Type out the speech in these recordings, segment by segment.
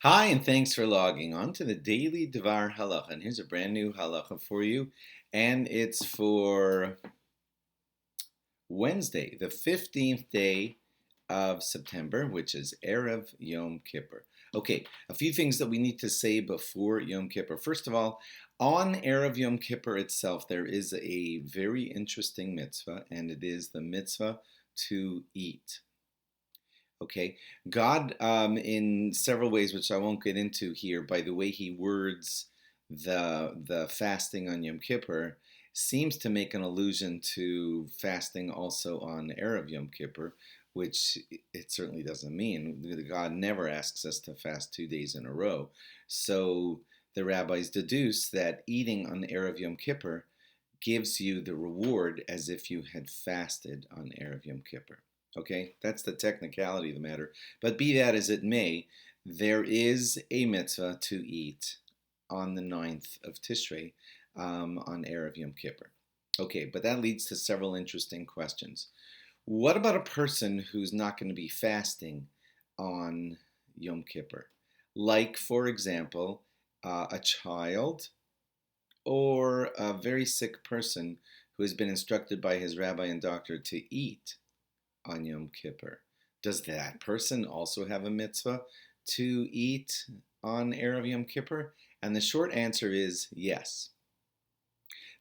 Hi, and thanks for logging on to the Daily DVAR Halacha. And here's a brand new halacha for you, and it's for Wednesday, the 15th day of September, which is Erev Yom Kippur. Okay, a few things that we need to say before Yom Kippur. First of all, on Erev Yom Kippur itself, there is a very interesting mitzvah, and it is the mitzvah to eat. Okay, God, in several ways, which I won't get into here, by the way He words the fasting on Yom Kippur, seems to make an allusion to fasting also on Erev Yom Kippur, which it certainly doesn't mean. God never asks us to fast 2 days in a row. So the rabbis deduce that eating on Erev Yom Kippur gives you the reward as if you had fasted on Erev Yom Kippur. Okay, that's the technicality of the matter. But be that as it may, there is a mitzvah to eat on the 9th of Tishrei on Erev Yom Kippur. Okay, but that leads to several interesting questions. What about a person who's not going to be fasting on Yom Kippur? Like, for example, a child or a very sick person who has been instructed by his rabbi and doctor to eat on Yom Kippur. Does that person also have a mitzvah to eat on Erev Yom Kippur? And the short answer is yes.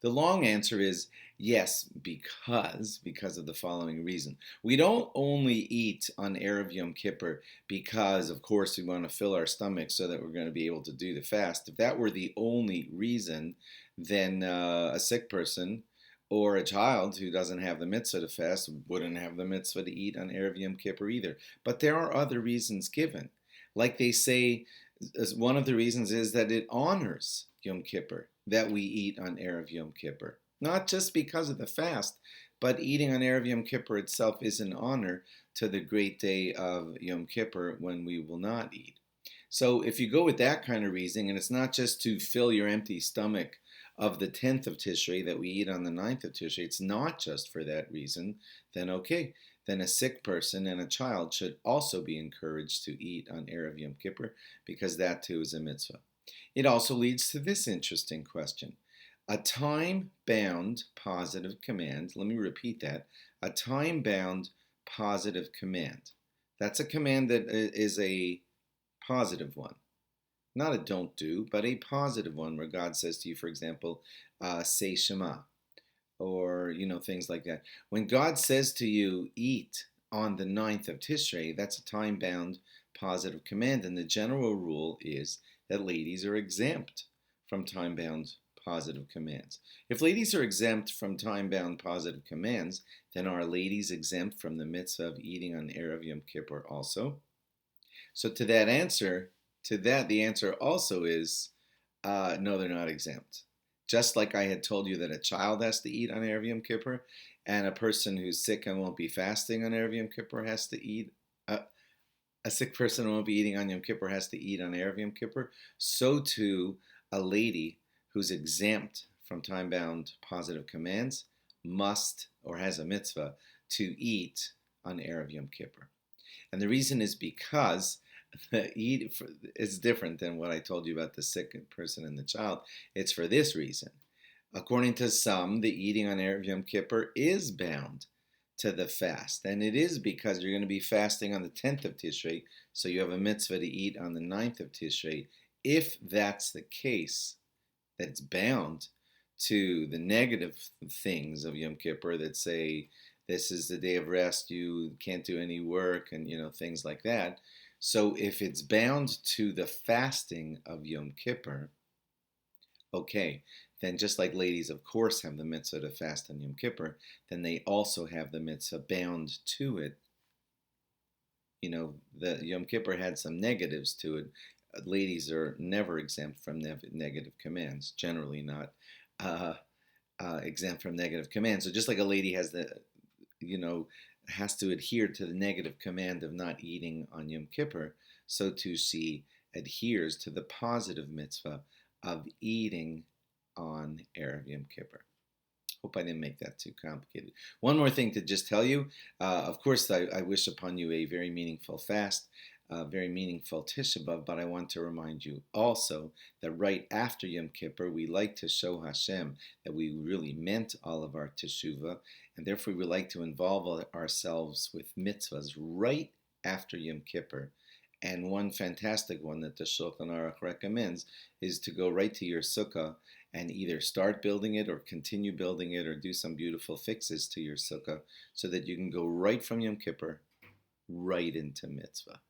The long answer is yes, because of the following reason. We don't only eat on Erev Yom Kippur because, of course, we want to fill our stomachs so that we're going to be able to do the fast. If that were the only reason, then a sick person or a child who doesn't have the mitzvah to fast wouldn't have the mitzvah to eat on Erev Yom Kippur either. But there are other reasons given. Like they say, one of the reasons is that it honors Yom Kippur, that we eat on Erev Yom Kippur. Not just because of the fast, but eating on Erev Yom Kippur itself is an honor to the great day of Yom Kippur when we will not eat. So if you go with that kind of reasoning, and it's not just to fill your empty stomach of the 10th of Tishrei that we eat on the 9th of Tishrei, it's not just for that reason, then okay, then a sick person and a child should also be encouraged to eat on Erev Yom Kippur because that too is a mitzvah. It also leads to this interesting question. A time-bound positive command, let me repeat that, a time-bound positive command. That's a command that is a positive one. Not a don't do, but a positive one where God says to you, for example, say Shema, or, things like that. When God says to you, eat on the 9th of Tishrei, that's a time-bound positive command. And the general rule is that ladies are exempt from time-bound positive commands. If ladies are exempt from time-bound positive commands, then are ladies exempt from the mitzvah of eating on Erev Yom Kippur also? So the answer also is no, they're not exempt. Just like I had told you that a child has to eat on Erev Yom Kippur, and a person who's sick and won't be fasting on Erev Yom Kippur has to eat. A sick person who won't be eating on Yom Kippur has to eat on Erev Yom Kippur. So too, a lady who's exempt from time-bound positive commands must or has a mitzvah to eat on Erev Yom Kippur. And the reason is because the eat is different than what I told you about the sick person and the child. It's for this reason. According to some, the eating on Erev Yom Kippur is bound to the fast. And it is because you're going to be fasting on the 10th of Tishrei, so you have a mitzvah to eat on the 9th of Tishrei. If that's the case, that it's bound to the negative things of Yom Kippur that say, this is the day of rest, you can't do any work, and things like that. So if it's bound to the fasting of Yom Kippur, okay, then just like ladies, of course, have the mitzvah to fast on Yom Kippur, then they also have the mitzvah bound to it. The Yom Kippur had some negatives to it. Ladies are never exempt from negative commands, generally not exempt from negative commands. So just like a lady has has to adhere to the negative command of not eating on Yom Kippur, so too she adheres to the positive mitzvah of eating on Erev Yom Kippur. Hope I didn't make that too complicated. One more thing to just tell you. Of course, I wish upon you a very meaningful fast. a very meaningful Tisha B'Av, but I want to remind you also that right after Yom Kippur, we like to show Hashem that we really meant all of our teshuvah, and therefore we like to involve ourselves with mitzvahs right after Yom Kippur. And one fantastic one that the Shulchan Aruch recommends is to go right to your sukkah and either start building it or continue building it or do some beautiful fixes to your sukkah so that you can go right from Yom Kippur right into mitzvah.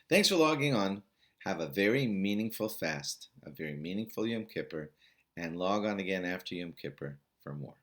Thanks for logging on. Have a very meaningful fast, a very meaningful Yom Kippur, and log on again after Yom Kippur for more.